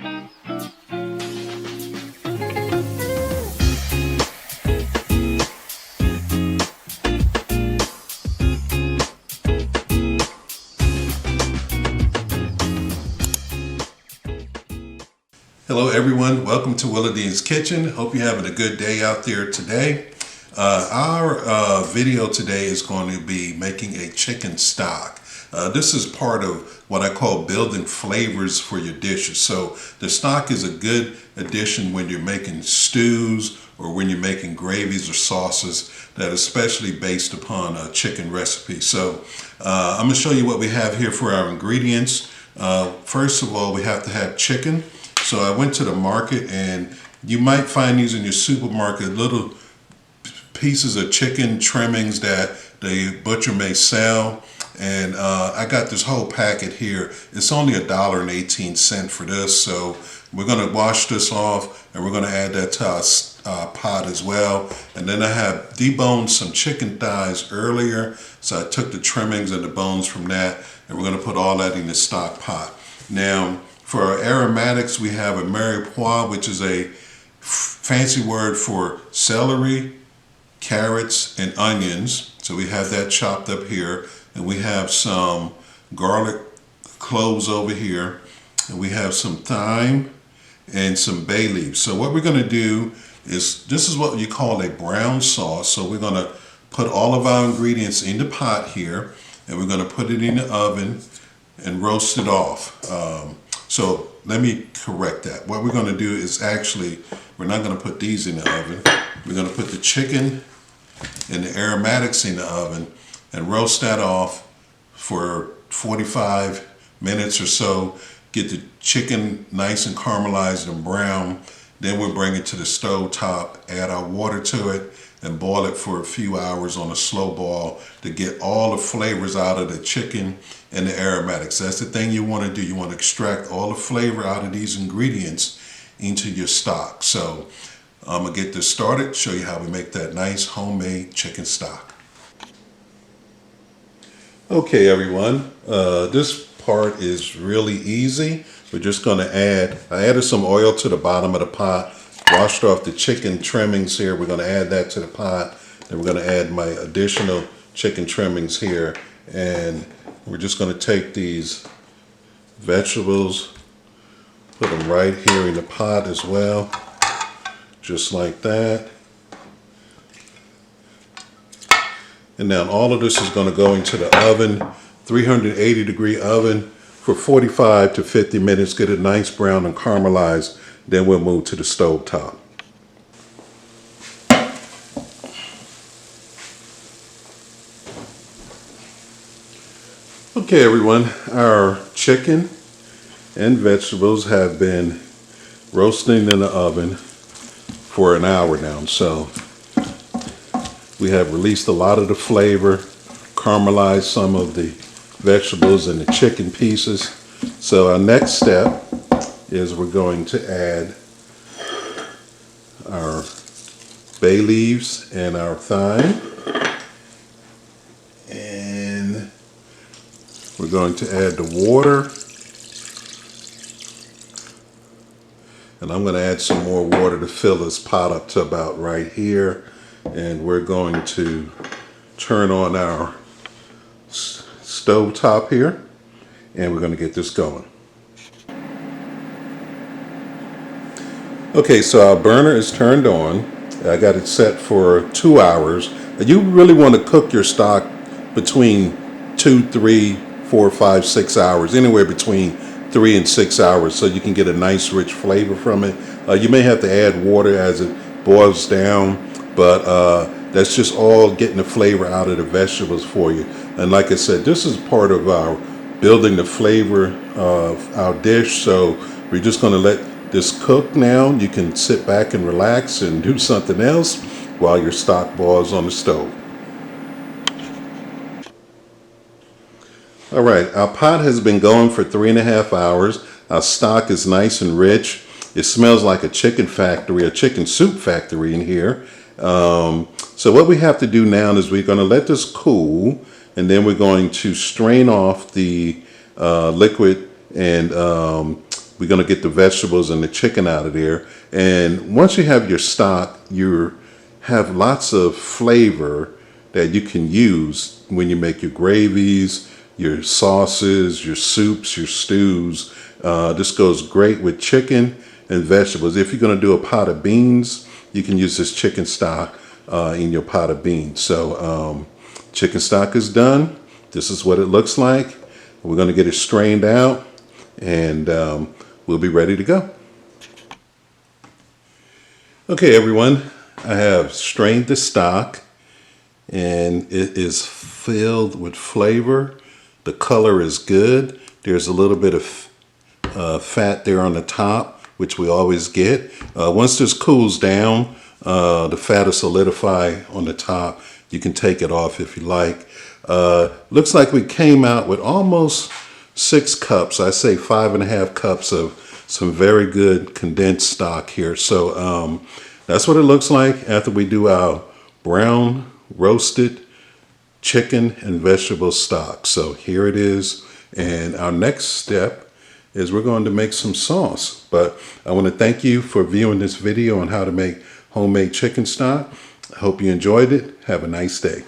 Hello everyone, welcome to Willa Dean's Kitchen. Hope you're having a good day out there today. Our video today is going to be making a chicken stock. This is part of what I call building flavors for your dishes. So the stock is a good addition when you're making stews or when you're making gravies or sauces that are especially based upon a chicken recipe. So I'm going to show you what we have here for our ingredients. First of all, we have to have chicken. So I went to the market, and you might find these in your supermarket, little pieces of chicken trimmings that the butcher may sell. And I got this whole packet here. It's only $1.18 for this. So we're going to wash this off, and we're going to add that to our pot as well. And then I have deboned some chicken thighs earlier. So I took the trimmings and the bones from that, and we're going to put all that in the stock pot. Now, for our aromatics, we have a mirepoix, which is a fancy word for celery, carrots, and onions. So we have that chopped up here. And we have some garlic cloves over here. And we have some thyme and some bay leaves. So what we're going to do is, this is what you call a brown sauce. So we're going to put all of our ingredients in the pot here. And we're going to put it in the oven and roast it off. So let me correct that. What we're going to do is actually, we're not going to put these in the oven. We're going to put the chicken and the aromatics in the oven and roast that off for 45 minutes or so. Get the chicken nice and caramelized and brown. Then we'll bring it to the stove top, add our water to it, and boil it for a few hours on a slow boil to get all the flavors out of the chicken and the aromatics. That's the thing you want to do. You want to extract all the flavor out of these ingredients into your stock. So I'm going to get this started, show you how we make that nice homemade chicken stock. Okay everyone, this part is really easy. We're just going to I added some oil to the bottom of the pot, washed off the chicken trimmings here. We're going to add that to the pot. Then we're going to add my additional chicken trimmings here. And we're just going to take these vegetables, put them right here in the pot as well, just like that. And now all of this is going to go into the oven, 380-degree oven, for 45 to 50 minutes, get it nice brown and caramelized. Then we'll move to the stove top. Okay everyone, our chicken and vegetables have been roasting in the oven for an hour now. So we have released a lot of the flavor, caramelized some of the vegetables and the chicken pieces. So our next step is we're going to add our bay leaves and our thyme. And we're going to add the water. And I'm going to add some more water to fill this pot up to about right here. And we're going to turn on our stove top here, and we're going to get this going. Okay, so our burner is turned on. I got it set for 2 hours. You really want to cook your stock between 2, 3, 4, 5, 6 hours, anywhere between 3 and 6 hours, so you can get a nice rich flavor from it. You may have to add water as it boils down, but that's just all getting the flavor out of the vegetables for you. And like I said, this is part of our building the flavor of our dish. So we're just going to let this cook now. You can sit back and relax and do something else while your stock boils on the stove. All right, our pot has been going for 3.5 hours. Our stock is nice and rich. It smells like a chicken factory, a chicken soup factory in here. So what we have to do now is we're going to let this cool, and then we're going to strain off the liquid and we're going to get the vegetables and the chicken out of there. And once you have your stock, you have lots of flavor that you can use when you make your gravies, your sauces, your soups, your stews. This goes great with chicken and vegetables. If you're going to do a pot of beans, you can use this chicken stock in your pot of beans. So chicken stock is done. This is what it looks like. We're going to get it strained out, and we'll be ready to go. Okay, everyone, I have strained the stock, and it is filled with flavor. The color is good. There's a little bit of fat there on the top, which we always get. Once this cools down, the fat will solidify on the top. You can take it off if you like. Looks like we came out with almost 6 cups. I say 5.5 cups of some very good condensed stock here. So that's what it looks like after we do our brown roasted chicken and vegetable stock. So here it is. And our next step is we're going to make some sauce. But I want to thank you for viewing this video on how to make homemade chicken stock. I hope you enjoyed it. Have a nice day.